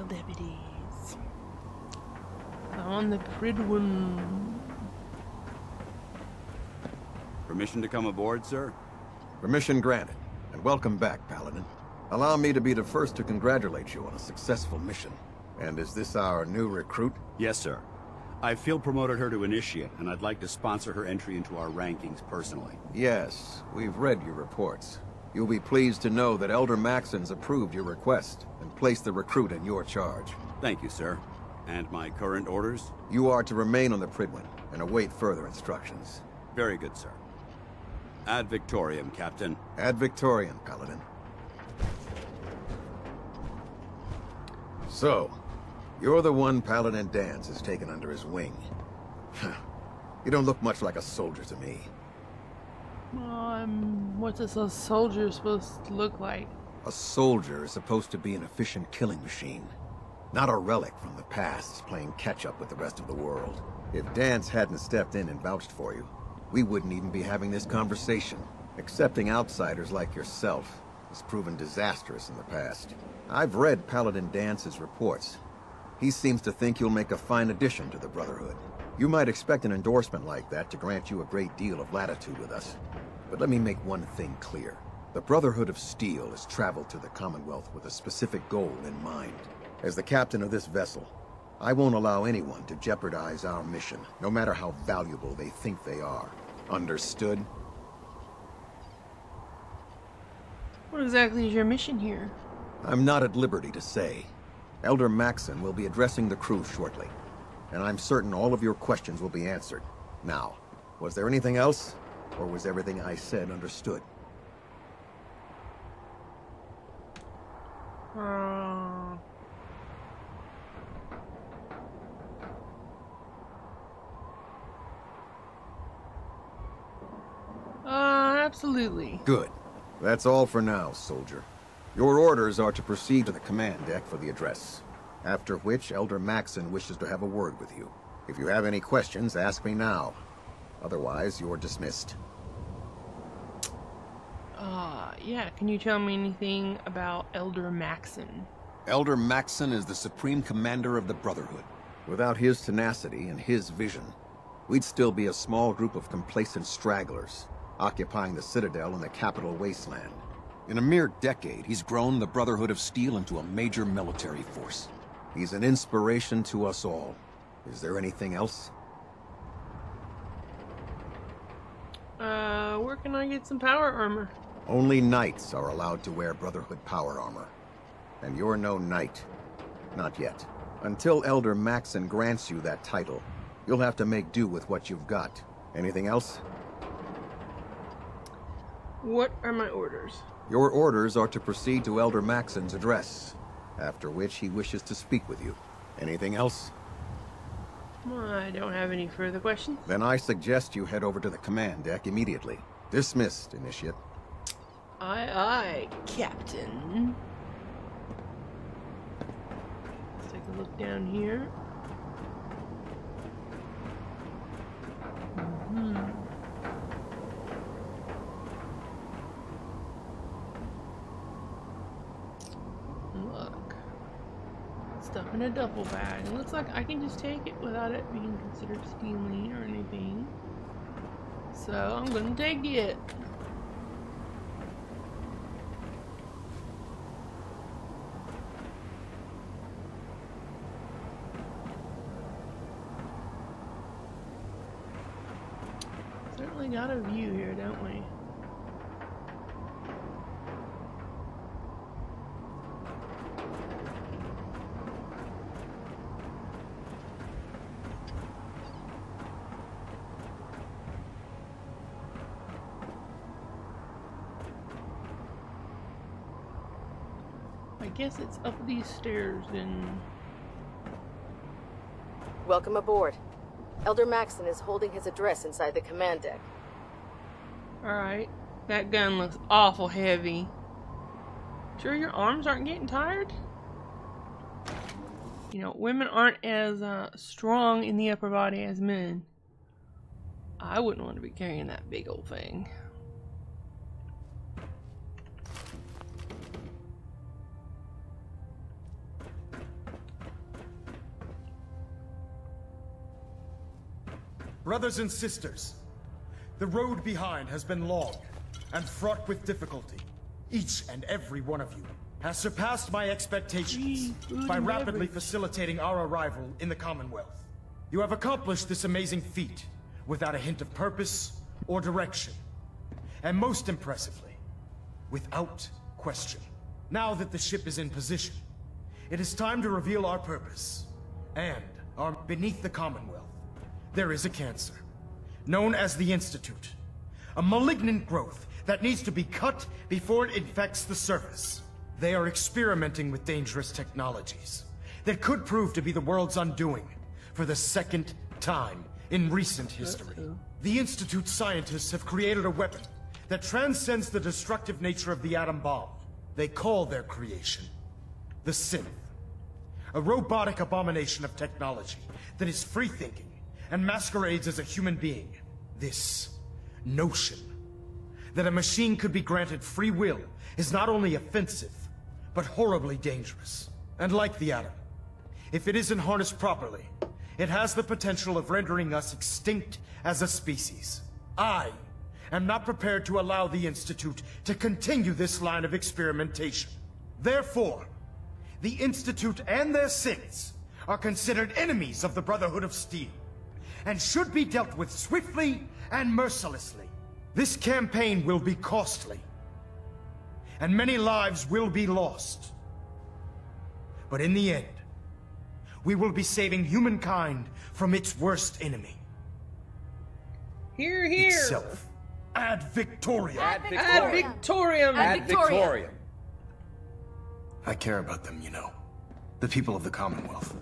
male deputies. On the Pridwin. Permission to come aboard, sir? Permission granted, and welcome back, Paladin. Allow me to be the first to congratulate you on a successful mission. And is this our new recruit? Yes, sir. I feel promoted her to initiate, and I'd like to sponsor her entry into our rankings personally. Yes, we've read your reports. You'll be pleased to know that Elder Maxon's approved your request and placed the recruit in your charge. Thank you, sir. And my current orders? You are to remain on the Pridwin and await further instructions. Very good, sir. Ad Victoriam, Captain. Ad Victoriam, Paladin. So, you're the one Paladin Danse has taken under his wing. You don't look much like a soldier to me. What does a soldier supposed to look like? A soldier is supposed to be an efficient killing machine. Not a relic from the past playing catch-up with the rest of the world. If Danse hadn't stepped in and vouched for you, we wouldn't even be having this conversation. Accepting outsiders like yourself has proven disastrous in the past. I've read Paladin Dance's reports. He seems to think you'll make a fine addition to the Brotherhood. You might expect an endorsement like that to grant you a great deal of latitude with us. But let me make one thing clear. The Brotherhood of Steel has traveled to the Commonwealth with a specific goal in mind. As the captain of this vessel, I won't allow anyone to jeopardize our mission, no matter how valuable they think they are. Understood? What exactly is your mission here? I'm not at liberty to say. Elder Maxon will be addressing the crew shortly, and I'm certain all of your questions will be answered. Now, was there anything else, or was everything I said understood? Absolutely. Good. That's all for now, soldier. Your orders are to proceed to the command deck for the address, after which Elder Maxon wishes to have a word with you. If you have any questions, ask me now. Otherwise, you're dismissed. Yeah, can you tell me anything about Elder Maxon? Elder Maxon is the supreme commander of the Brotherhood. Without his tenacity and his vision, we'd still be a small group of complacent stragglers, occupying the Citadel in the capital wasteland. In a mere decade, he's grown the Brotherhood of Steel into a major military force. He's an inspiration to us all. Is there anything else? Where can I get some power armor? Only knights are allowed to wear Brotherhood power armor. And you're no knight. Not yet. Until Elder Maxon grants you that title, you'll have to make do with what you've got. Anything else? What are my orders? Your orders are to proceed to Elder Maxon's address, after which he wishes to speak with you. Anything else? I don't have any further questions. Then I suggest you head over to the command deck immediately. Dismissed, Initiate. Aye, aye, Captain. Let's take a look down here. Look. Stuff in a duffel bag. It looks like I can just take it without it being considered stealing or anything. So I'm gonna take it. Certainly got a view here, don't we? I guess it's up these stairs then. Welcome aboard. Elder Maxon is holding his address inside the command deck. Alright. That gun looks awful heavy. Sure your arms aren't getting tired? You know, women aren't as strong in the upper body as men. I wouldn't want to be carrying that big old thing. Brothers and sisters, the road behind has been long and fraught with difficulty. Each and every one of you has surpassed my expectations by rapidly facilitating our arrival in the Commonwealth. You have accomplished this amazing feat without a hint of purpose or direction. And most impressively, without question. Now that the ship is in position, it is time to reveal our purpose. And beneath the Commonwealth, there is a cancer, known as the Institute. A malignant growth that needs to be cut before it infects the surface. They are experimenting with dangerous technologies that could prove to be the world's undoing for the second time in recent history. The Institute's scientists have created a weapon that transcends the destructive nature of the atom bomb. They call their creation the Synth. A robotic abomination of technology that is free-thinking and masquerades as a human being. This notion that a machine could be granted free will is not only offensive, but horribly dangerous. And like the atom, if it isn't harnessed properly, it has the potential of rendering us extinct as a species. I am not prepared to allow the Institute to continue this line of experimentation. Therefore, the Institute and their synths are considered enemies of the Brotherhood of Steel, and should be dealt with swiftly and mercilessly. This campaign will be costly, and many lives will be lost. But in the end, we will be saving humankind from its worst enemy. Hear, hear. Itself. Ad Victoriam. Ad Victoriam. Ad Victoriam. I care about them, you know. The people of the Commonwealth.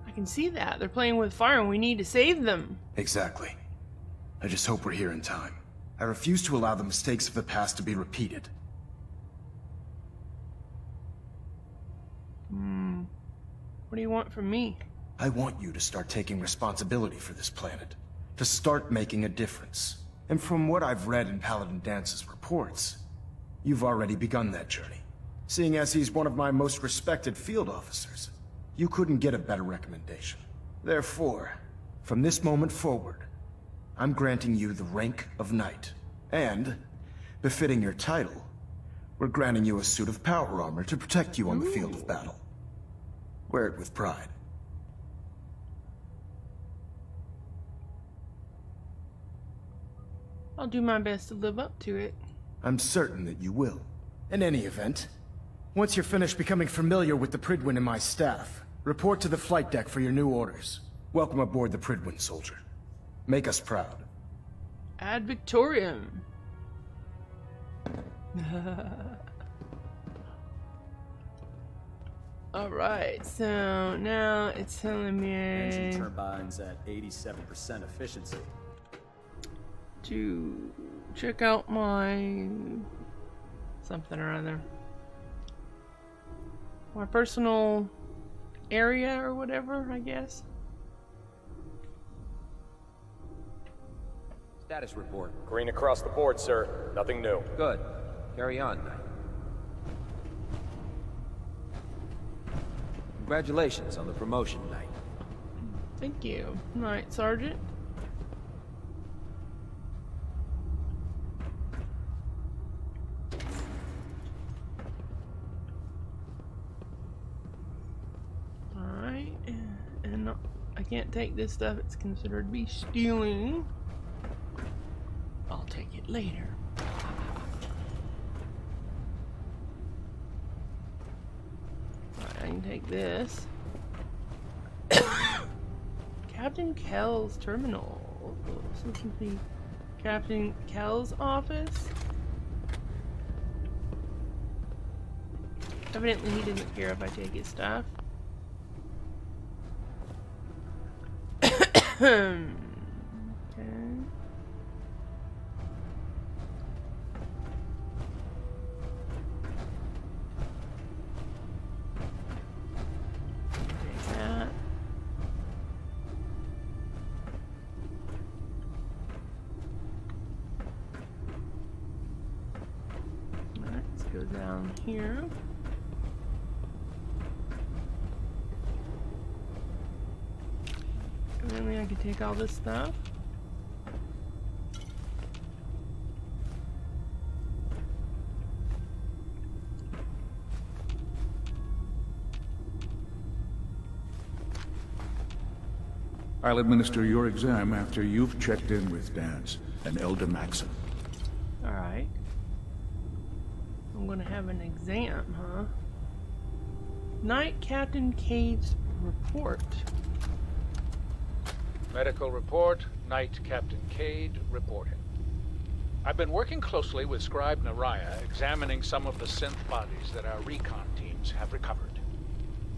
I can see that. They're playing with fire and we need to save them. Exactly. I just hope we're here in time. I refuse to allow the mistakes of the past to be repeated. What do you want from me? I want you to start taking responsibility for this planet. To start making a difference. And from what I've read in Paladin Dance's reports, you've already begun that journey. Seeing as he's one of my most respected field officers, you couldn't get a better recommendation. Therefore, from this moment forward, I'm granting you the rank of Knight. And, befitting your title, we're granting you a suit of power armor to protect you on the field of battle. Wear it with pride. I'll do my best to live up to it. I'm certain that you will. In any event, once you're finished becoming familiar with the Pridwin and my staff, report to the flight deck for your new orders. Welcome aboard the Pridwin, soldier. Make us proud. Ad Victoriam. Alright, so now it's telling me engine turbines at 87% efficiency. To check out my something or other. My personal area or whatever, I guess. Status report. Green across the board, sir. Nothing new. Good. Carry on, Knight. Congratulations on the promotion, Knight. Thank you. Right, Sergeant. Alright, and I can't take this stuff. It's considered to be stealing. I'll take it later. I can take this. Captain Kell's terminal. So this is the Captain Kell's office. Evidently he doesn't care if I take his stuff. Okay. Go down here. can take all this stuff. I'll administer your exam after you've checked in with Dance and Elder Maxon. Alright. I'm gonna have an exam, huh? Night Captain Cade's report. Medical report, Night Captain Cade reporting. I've been working closely with Scribe Naraya, examining some of the synth bodies that our recon teams have recovered.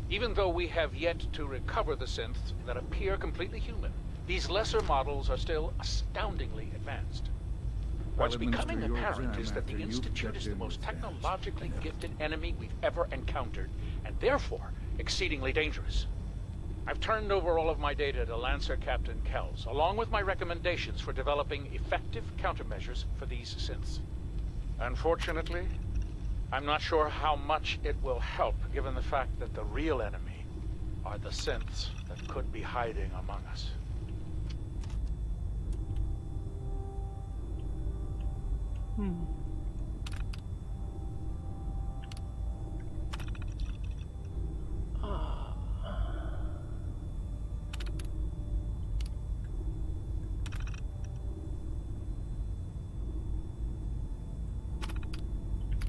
Even though we have yet to recover the synths that appear completely human, these lesser models are still astoundingly advanced. What's becoming apparent is that the Institute is the most technologically gifted enemy we've ever encountered, and therefore exceedingly dangerous. I've turned over all of my data to Lancer Captain Kells, along with my recommendations for developing effective countermeasures for these synths. Unfortunately, I'm not sure how much it will help, given the fact that the real enemy are the synths that could be hiding among us.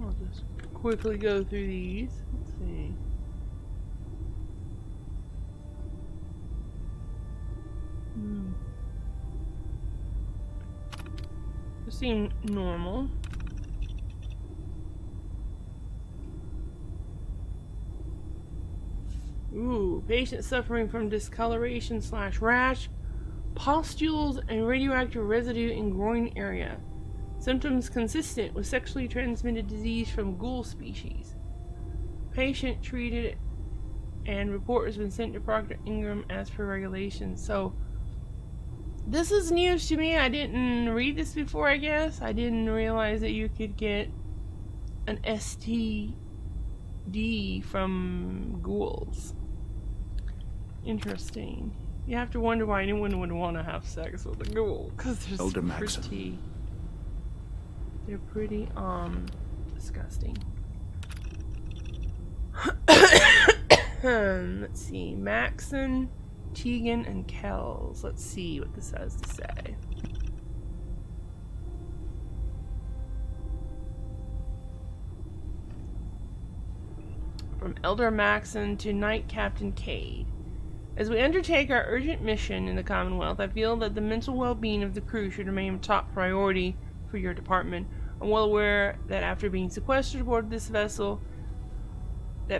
I'll just quickly go through these. Let's see. They seem normal. Ooh, patient suffering from discoloration / rash, pustules, and radioactive residue in groin area. Symptoms consistent with sexually transmitted disease from ghoul species. Patient treated and report has been sent to Proctor Ingram as per regulations. So, this is news to me. I didn't read this before, I guess. I didn't realize that you could get an STD from ghouls. Interesting. You have to wonder why anyone would want to have sex with a ghoul, because they're pretty disgusting. Let's see, Maxon, Tegan, and Kells. Let's see what this has to say. From Elder Maxon to Night Captain Cade. As we undertake our urgent mission in the Commonwealth, I feel that the mental well-being of the crew should remain a top priority for your department. I'm well aware that after being sequestered aboard this vessel,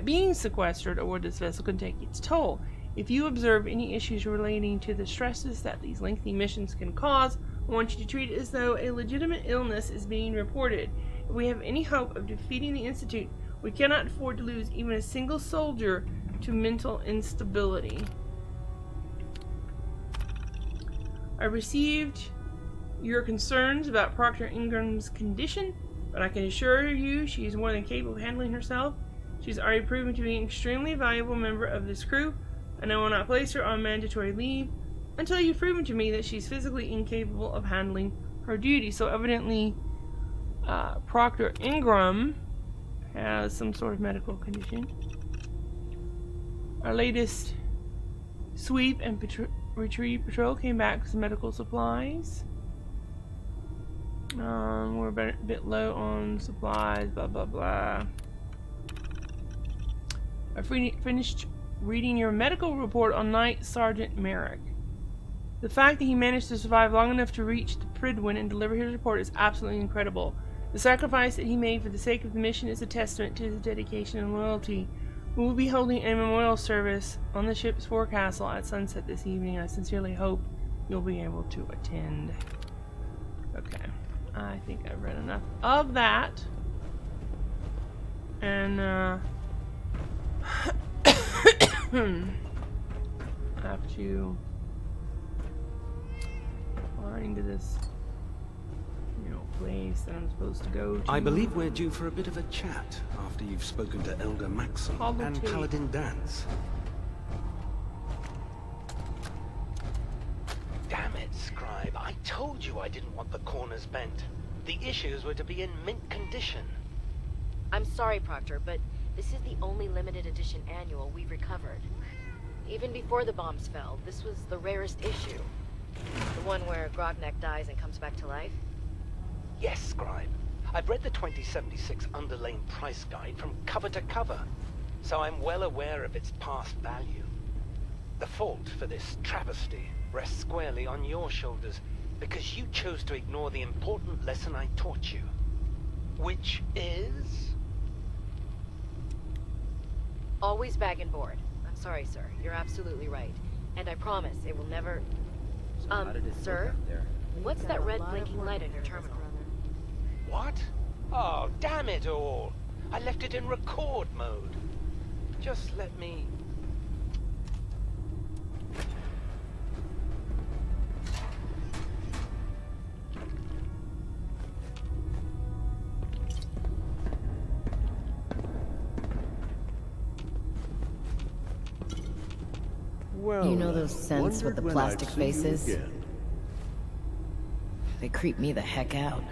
being sequestered aboard this vessel can take its toll. If you observe any issues relating to the stresses that these lengthy missions can cause, I want you to treat it as though a legitimate illness is being reported. If we have any hope of defeating the Institute, we cannot afford to lose even a single soldier to mental instability. I received your concerns about Proctor Ingram's condition, but I can assure you she is more than capable of handling herself. She's already proven to be an extremely valuable member of this crew, and I will not place her on mandatory leave until you've proven to me that she's physically incapable of handling her duties. So evidently, Proctor Ingram has some sort of medical condition. Our latest sweep and retrieve patrol came back with some medical supplies. We're a bit low on supplies, blah blah blah. I finished reading your medical report on Night Sergeant Merrick. The fact that he managed to survive long enough to reach the Pridwin and deliver his report is absolutely incredible. The sacrifice that he made for the sake of the mission is a testament to his dedication and loyalty. We will be holding a memorial service on the ship's forecastle at sunset this evening. I sincerely hope you'll be able to attend. Okay, I think I've read enough of that. And, I have to find this, place that I'm supposed to go to. I believe we're due for a bit of a chat after you've spoken to Elder Maxon and Paladin Dance. told you I didn't want the corners bent. The issues were to be in mint condition. I'm sorry, Proctor, but this is the only limited edition annual we've recovered. Even before the bombs fell, this was the rarest issue. The one where Grognak dies and comes back to life? Yes, Scribe. I've read the 2076 underlane price guide from cover to cover, so I'm well aware of its past value. The fault for this travesty rests squarely on your shoulders, because you chose to ignore the important lesson I taught you. Which is? Always bag and board. I'm sorry, sir. You're absolutely right. And I promise it will never... sir? What's that red blinking light on your terminal? What? Oh, damn it all! I left it in record mode. Just let me... Well, you know those scents with the plastic faces? They creep me the heck out.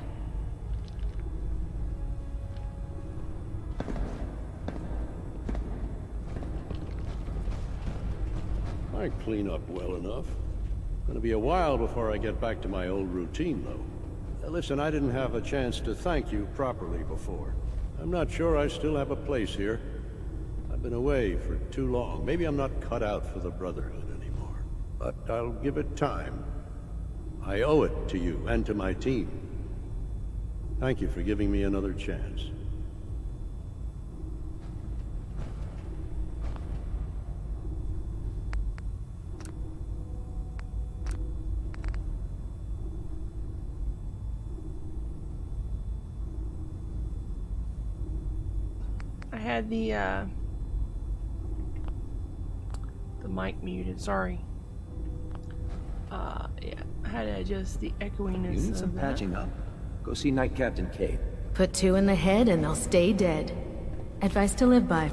I clean up well enough. Gonna be a while before I get back to my old routine, though. Listen, I didn't have a chance to thank you properly before. I'm not sure I still have a place here. I've been away for too long. Maybe I'm not cut out for the Brotherhood anymore. But I'll give it time. I owe it to you and to my team. Thank you for giving me another chance. I had the mic muted, sorry. Yeah, I had to adjust the echoiness. You need some patching up. Go see Night Captain Cade. Put two in the head and they'll stay dead. Advice to live by.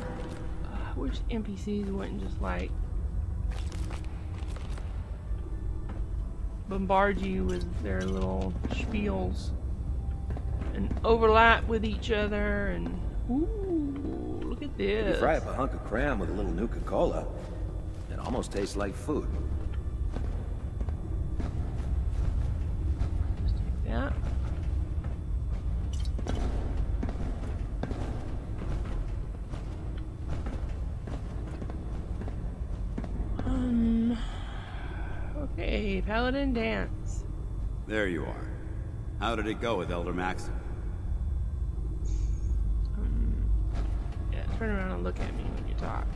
I wish NPCs wouldn't just like bombard you with their little spiels and overlap with each other and ooh, look at this. You fry up a hunk of cram with a little Nuka-Cola. It almost tastes like food. Just take that. Okay, Paladin Dance. There you are. How did it go with Elder Maxon? Yeah, turn around and look at me when you talk.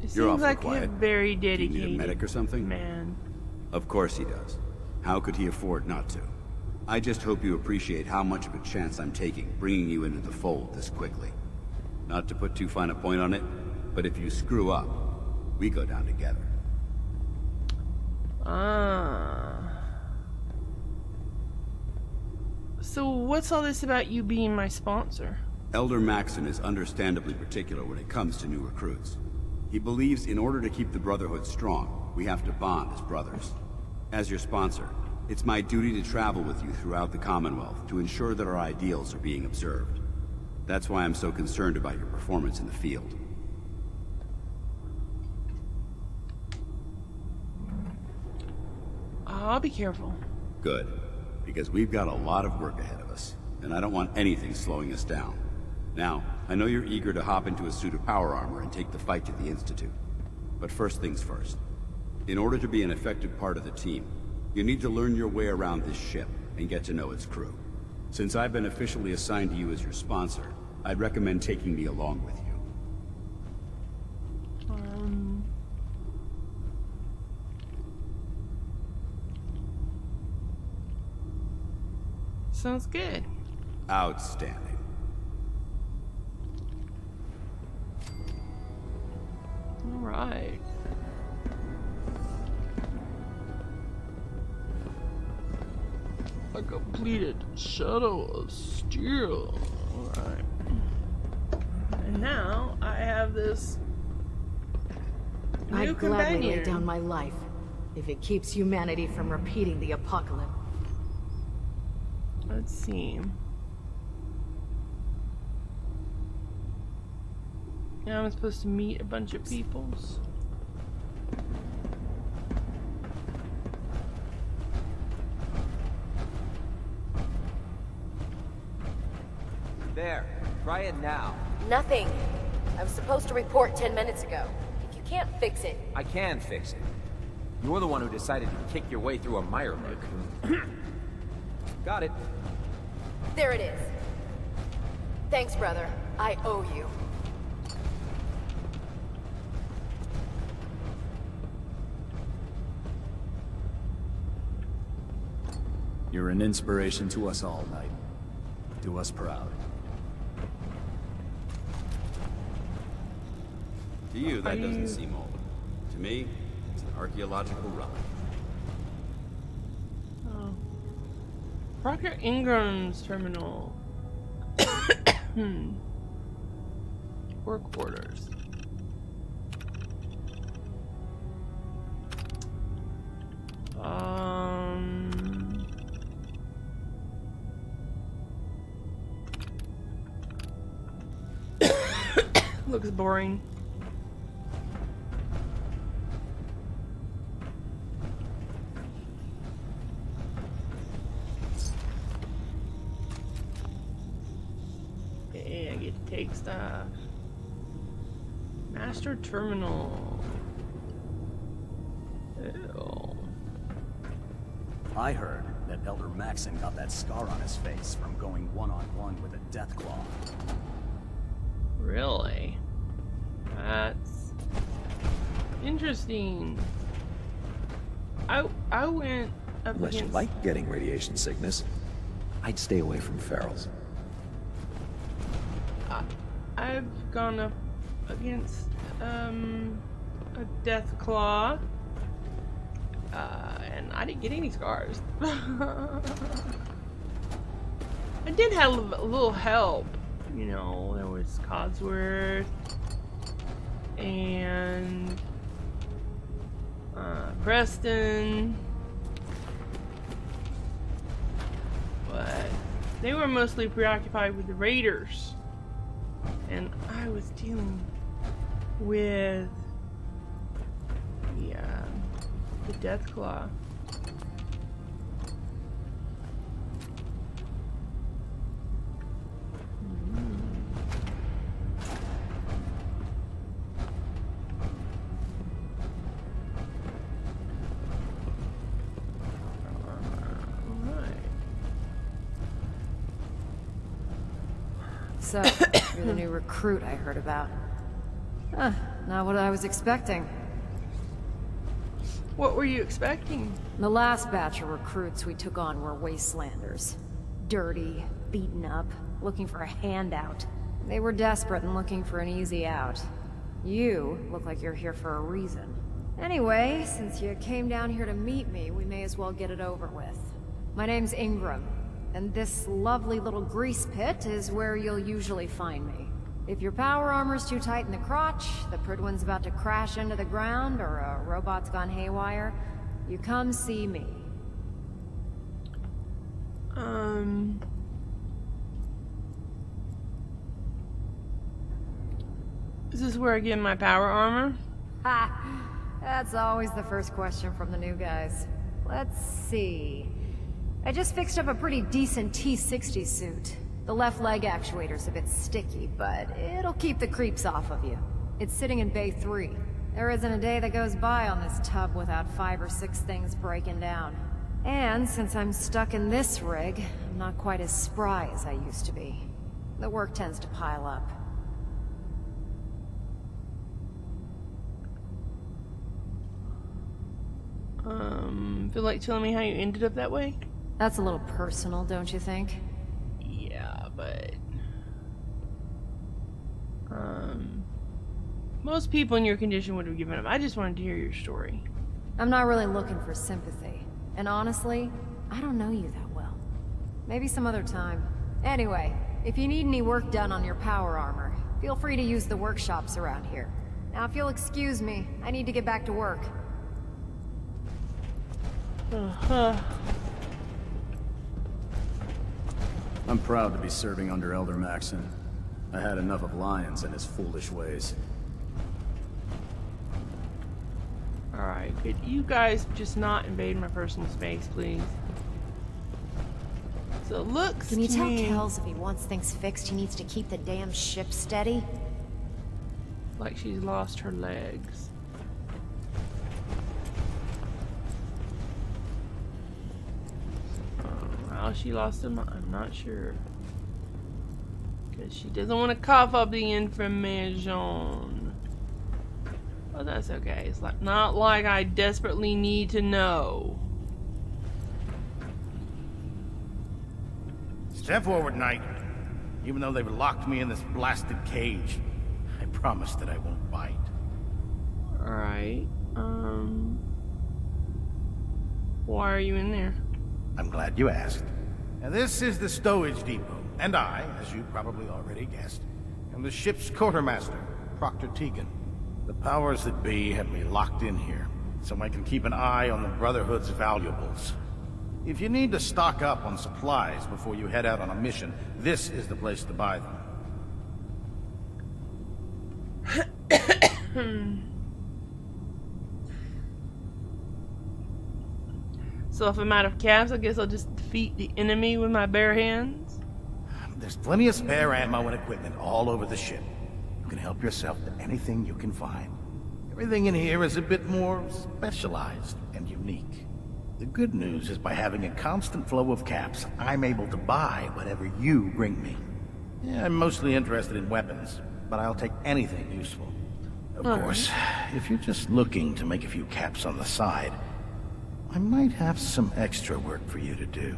It seems like he's very dedicated. Do you need a medic or something? Man. Of course he does. How could he afford not to? I just hope you appreciate how much of a chance I'm taking, bringing you into the fold this quickly. Not to put too fine a point on it, but if you screw up, we go down together. So what's all this about you being my sponsor? Elder Maxon is understandably particular when it comes to new recruits. He believes in order to keep the Brotherhood strong, we have to bond as brothers. As your sponsor, it's my duty to travel with you throughout the Commonwealth to ensure that our ideals are being observed. That's why I'm so concerned about your performance in the field. I'll be careful. Good, because we've got a lot of work ahead of us, and I don't want anything slowing us down. Now, I know you're eager to hop into a suit of power armor and take the fight to the Institute. But first things first. In order to be an effective part of the team, you need to learn your way around this ship and get to know its crew. Since I've been officially assigned to you as your sponsor, I'd recommend taking me along with you. Sounds good. Outstanding. All right. I completed Shadow of Steel. Alright. And now I have this new I'd gladly lay companion. down my life if it keeps humanity from repeating the apocalypse. Let's see. Now I'm supposed to meet a bunch of peoples. There. Try it now. Nothing. I was supposed to report 10 minutes ago. If you can't fix it... I can fix it. You're the one who decided to kick your way through a Mirelurk. Got it. There it is. Thanks, brother. I owe you. You're an inspiration to us all, Knight. Do us proud. To you, that doesn't seem old. To me, it's an archaeological relic. Oh. Proctor Ingram's terminal. Work orders. Looks boring. Okay, I get to take stuff. Master terminal. Ew. I heard that Elder Maxon got that scar on his face from going one-on-one with a Deathclaw. Really? That's interesting. I went up Unless you against... like getting radiation sickness, I'd stay away from ferals. I've gone up against a Deathclaw, and I didn't get any scars. I did have a little help. You know, there was Codsworth and Preston, but they were mostly preoccupied with the Raiders, and I was dealing with the Deathclaw. So, you're the new recruit I heard about. Not what I was expecting. What were you expecting? The last batch of recruits we took on were wastelanders. Dirty, beaten up, looking for a handout. They were desperate and looking for an easy out. You look like you're here for a reason. Anyway, since you came down here to meet me, we may as well get it over with. My name's Ingram, and this lovely little grease pit is where you'll usually find me. If your power armor's too tight in the crotch, the Pridwin's about to crash into the ground, or a robot's gone haywire, you come see me. Is this where I get my power armor? Ha! That's always the first question from the new guys. Let's see. I just fixed up a pretty decent T-60 suit. The left leg actuator's a bit sticky, but it'll keep the creeps off of you. It's sitting in Bay 3. There isn't a day that goes by on this tub without 5 or 6 things breaking down. And since I'm stuck in this rig, I'm not quite as spry as I used to be. The work tends to pile up. Feel like telling me how you ended up that way? That's a little personal, don't you think? Yeah, but... most people in your condition would have given up. I just wanted to hear your story. I'm not really looking for sympathy. And honestly, I don't know you that well. Maybe some other time. Anyway, if you need any work done on your power armor, feel free to use the workshops around here. Now, if you'll excuse me, I need to get back to work. I'm proud to be serving under Elder Maxon. I had enough of Lyons and his foolish ways. Alright, could you guys just not invade my personal space, please? So it looks Can you tell me Kells if he wants things fixed, he needs to keep the damn ship steady? like she's lost her legs. How she lost them, I'm not sure. Because she doesn't want to cough up the information. Well, that's okay. It's like not like I desperately need to know. Step forward, Knight. Even though they've locked me in this blasted cage, I promise that I won't bite. Alright. Why are you in there? I'm glad you asked. Now, this is the stowage depot, and I, as you probably already guessed, am the ship's quartermaster, Proctor Tegan. The powers that be have me locked in here, so I can keep an eye on the Brotherhood's valuables. If you need to stock up on supplies before you head out on a mission, this is the place to buy them. So if I'm out of caps, I guess I'll just defeat the enemy with my bare hands? There's plenty of spare ammo and equipment all over the ship. You can help yourself to anything you can find. Everything in here is a bit more specialized and unique. The good news is by having a constant flow of caps, I'm able to buy whatever you bring me. Yeah, I'm mostly interested in weapons, but I'll take anything useful. Of course, if you're just looking to make a few caps on the side, I might have some extra work for you to do.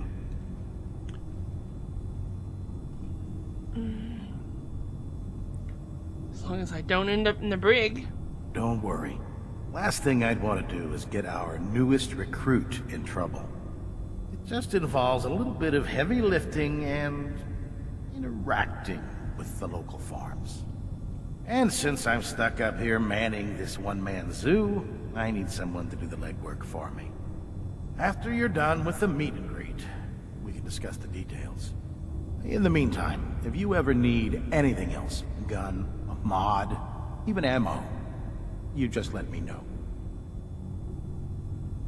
As long as I don't end up in the brig. Don't worry. Last thing I'd want to do is get our newest recruit in trouble. It just involves a little bit of heavy lifting and interacting with the local farms. And since I'm stuck up here manning this one-man zoo, I need someone to do the legwork for me. After you're done with the meet and greet, we can discuss the details. In the meantime, if you ever need anything else, a gun, a mod, even ammo, you just let me know.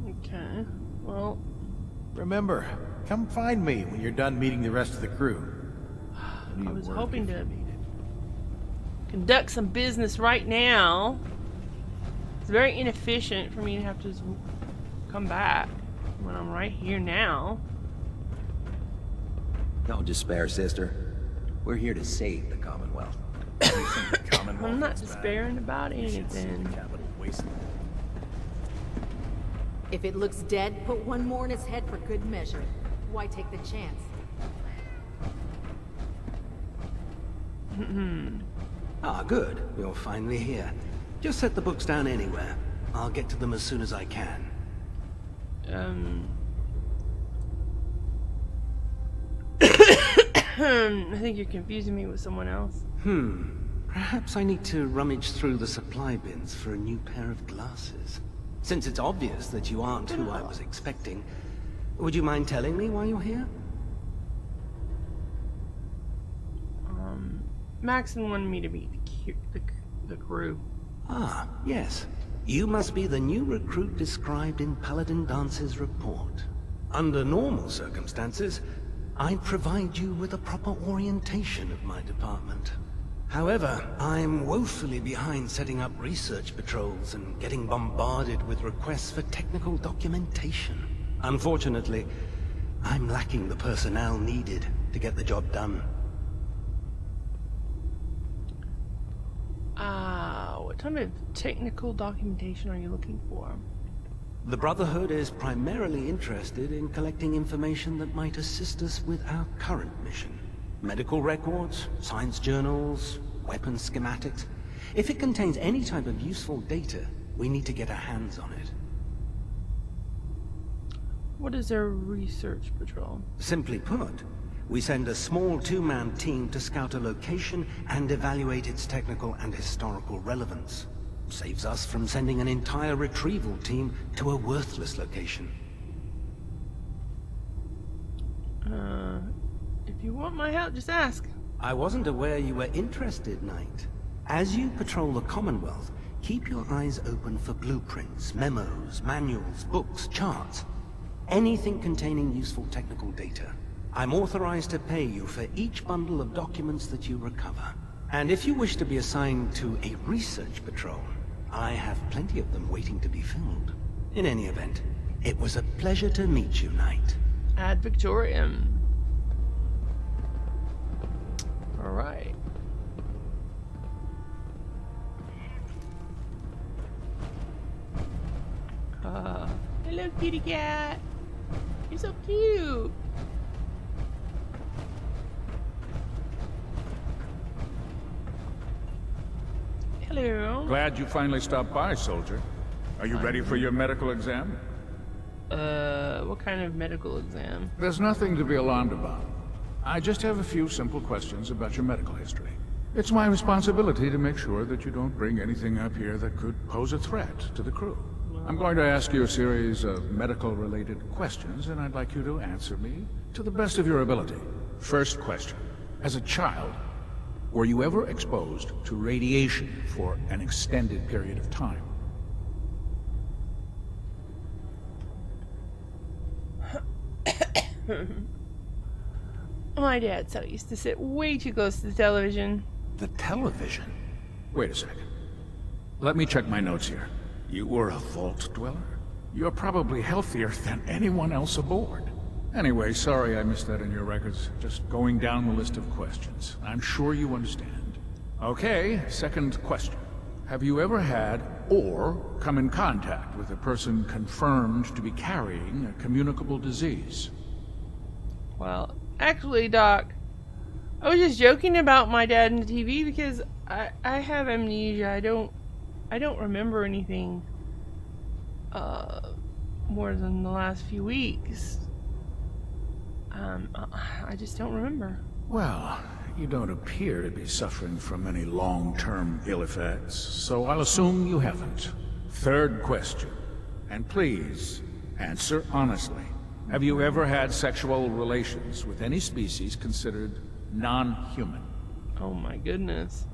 Okay, well... Remember, come find me when you're done meeting the rest of the crew. I was hoping to conduct some business right now. It's very inefficient for me to have to just come back when I'm right here now. Don't despair, sister. We're here to save the Commonwealth. I'm not despairing about anything. If it looks dead, put one more in its head for good measure. Why take the chance? Ah, good. You're finally here. Just set the books down anywhere. I'll get to them as soon as I can. I think you're confusing me with someone else. Perhaps I need to rummage through the supply bins for a new pair of glasses. Since it's obvious that you aren't who I was expecting, would you mind telling me why you're here? Maxon wanted me to meet the crew. Ah, yes. You must be the new recruit described in Paladin Dance's report. Under normal circumstances, I'd provide you with a proper orientation of my department. However, I'm woefully behind setting up research patrols and getting bombarded with requests for technical documentation. Unfortunately, I'm lacking the personnel needed to get the job done. What type of technical documentation are you looking for? The Brotherhood is primarily interested in collecting information that might assist us with our current mission. Medical records, science journals, weapon schematics. If it contains any type of useful data, we need to get our hands on it. What is their research patrol? Simply put, We send a small two-man team to scout a location and evaluate its technical and historical relevance. Saves us from sending an entire retrieval team to a worthless location. If you want my help, just ask. I wasn't aware you were interested, Knight. As you patrol the Commonwealth, keep your eyes open for blueprints, memos, manuals, books, charts. Anything containing useful technical data. I'm authorized to pay you for each bundle of documents that you recover. And if you wish to be assigned to a research patrol, I have plenty of them waiting to be filled. In any event, it was a pleasure to meet you, Knight. Ad Victoriam. Alright. Hello, kitty cat. You're so cute. Hello. Glad you finally stopped by, soldier. Are you ready for your medical exam? What kind of medical exam? There's nothing to be alarmed about. I just have a few simple questions about your medical history. It's my responsibility to make sure that you don't bring anything up here that could pose a threat to the crew. I'm going to ask you a series of medical-related questions, and I'd like you to answer me to the best of your ability. First question. As a child, were you ever exposed to radiation for an extended period of time? My dad said I used to sit way too close to the television. The television? Wait a second. Let me check my notes here. You were a vault dweller? You're probably healthier than anyone else aboard. Anyway, sorry I missed that in your records. Just going down the list of questions. I'm sure you understand. Okay, second question. Have you ever had or come in contact with a person confirmed to be carrying a communicable disease? Well, actually, Doc, I was just joking about my dad and the TV because I have amnesia. I don't remember anything more than the last few weeks. I just don't remember. Well, you don't appear to be suffering from any long-term ill effects, so I'll assume you haven't. Third question, and please, answer honestly. Have you ever had sexual relations with any species considered non-human? Oh my goodness.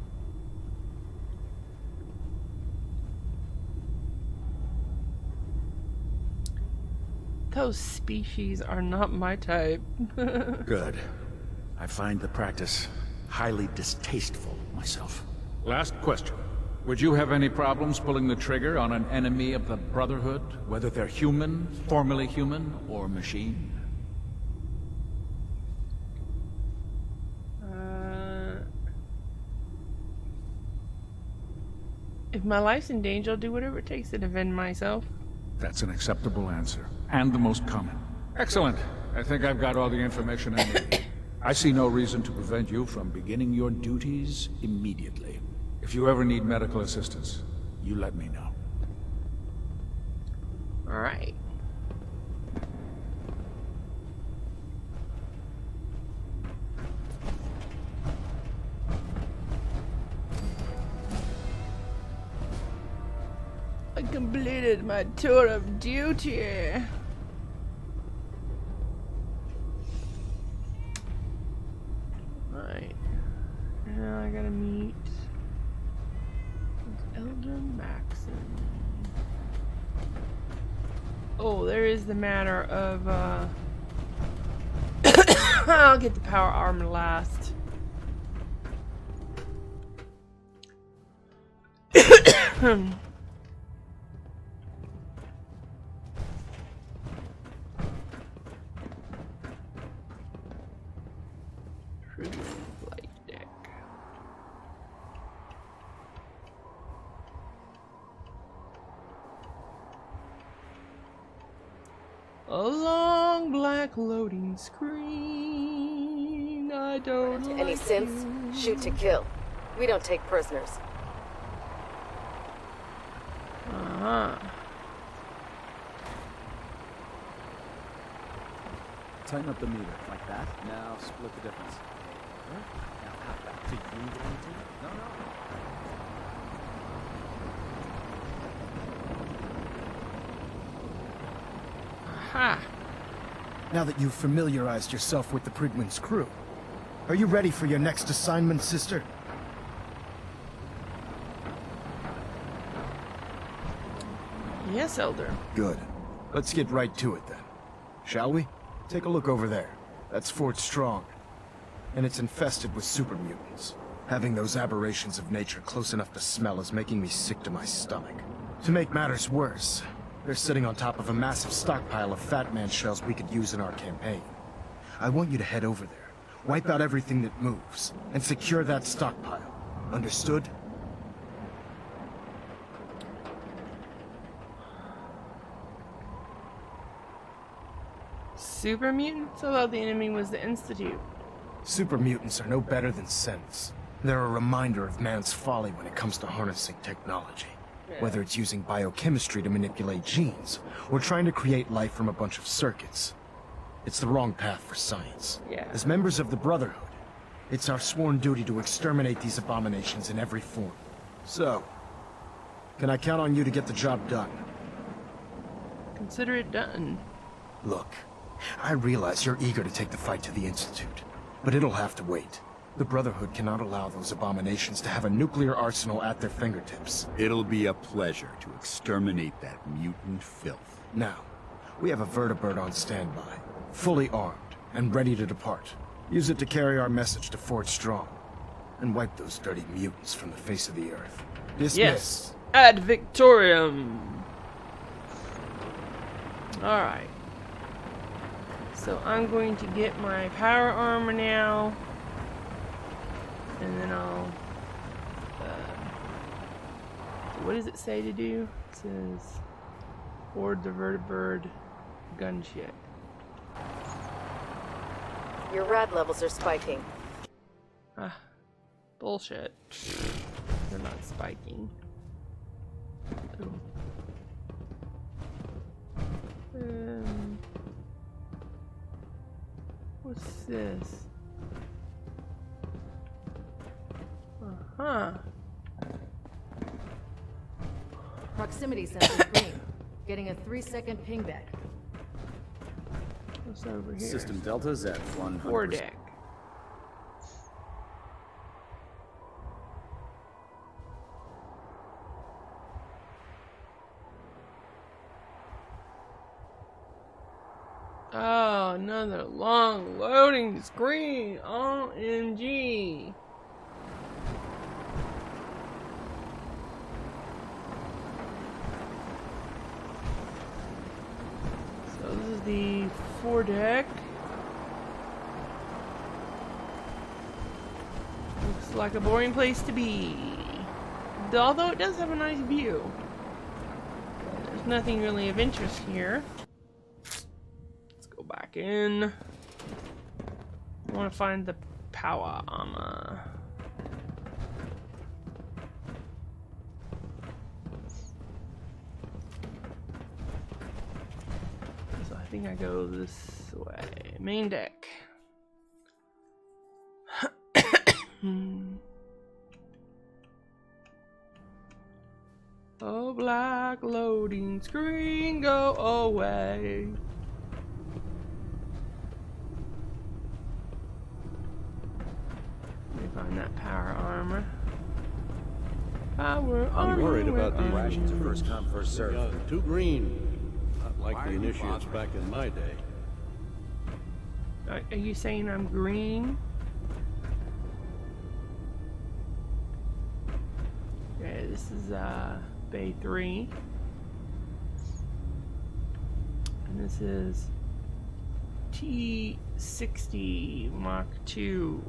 Those species are not my type. Good. I find the practice highly distasteful myself. Last question. Would you have any problems pulling the trigger on an enemy of the Brotherhood, whether they're human, formerly human, or machine? If my life's in danger, I'll do whatever it takes to defend myself. That's an acceptable answer, and the most common. Excellent. I think I've got all the information I need. I see no reason to prevent you from beginning your duties immediately. If you ever need medical assistance, you let me know. All right. I completed my tour of duty. Right. Now I gotta meet Elder Maxon. Oh, there is the matter of I'll get the power armor last. Flight deck. A long black loading screen. I don't like any synths? Shoot to kill. We don't take prisoners. Tighten up the meter, like that. Now split the difference. Now cut back to you going to? No. Aha! Now that you've familiarized yourself with the Prigman's crew, are you ready for your next assignment, sister? Yes, Elder. Good. Let's get right to it then. Shall we? Take a look over there. That's Fort Strong. And it's infested with super mutants. Having those aberrations of nature close enough to smell is making me sick to my stomach. To make matters worse, they're sitting on top of a massive stockpile of Fat Man shells we could use in our campaign. I want you to head over there, wipe out everything that moves, and secure that stockpile. Understood? Super mutants? I thought the enemy was the Institute. Super mutants are no better than synths. They're a reminder of man's folly when it comes to harnessing technology. Yeah. Whether it's using biochemistry to manipulate genes, or trying to create life from a bunch of circuits. It's the wrong path for science. Yeah. As members of the Brotherhood, it's our sworn duty to exterminate these abominations in every form. So, can I count on you to get the job done? Consider it done. Look, I realize you're eager to take the fight to the Institute, but it'll have to wait. The Brotherhood cannot allow those abominations to have a nuclear arsenal at their fingertips. It'll be a pleasure to exterminate that mutant filth. Now, we have a vertibird on standby, fully armed and ready to depart. Use it to carry our message to Fort Strong, and wipe those dirty mutants from the face of the earth. Dismiss. Yes, ad victoriam. Alright. So I'm going to get my power armor now. And then I'll... what does it say to do? It says... board the vertibird gunship. Your rad levels are spiking. Ah, bullshit. They're not spiking. Ooh. What's this? Uh-huh. Proximity sensor green. Getting a 3-second ping back. What's over here? System deltas at 100%. Foredeck. Oh, another long loading screen. OMG. So this is the foredeck. Looks like a boring place to be. Although it does have a nice view. There's nothing really of interest here. Back in. I want to find the power armor. So I think I go this way. Main deck. Oh, black loading screen, go away. Find that power armor. Power armor. I'm worried about the rations are first come, first serve. Too green. Not like the initiates back in my day. Are you saying I'm green? Okay, this is Bay 3. And this is T60 Mark II.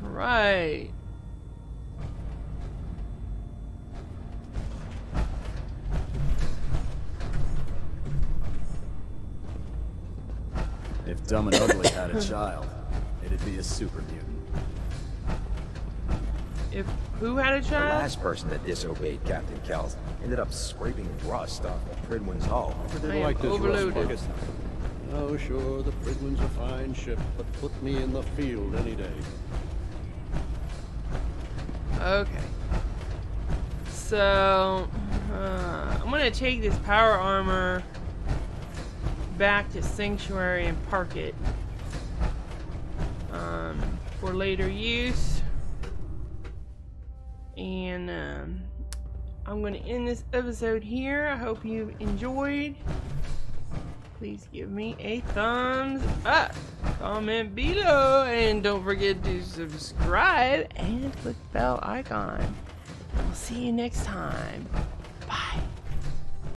Right. If Dumb and Ugly had a child, it'd be a super mutant. If who had a The child? last person that disobeyed Captain Kells ended up scraping rust off of Pridwin's hull. I am like this overloaded. rust bucket. Oh, sure, the Pridwin's a fine ship, but put me in the field any day. Okay. So, I'm gonna take this power armor back to Sanctuary and park it for later use. And I'm gonna end this episode here. I hope you've enjoyed. Please give me a thumbs up, comment below, and don't forget to subscribe and click the bell icon. I'll see you next time.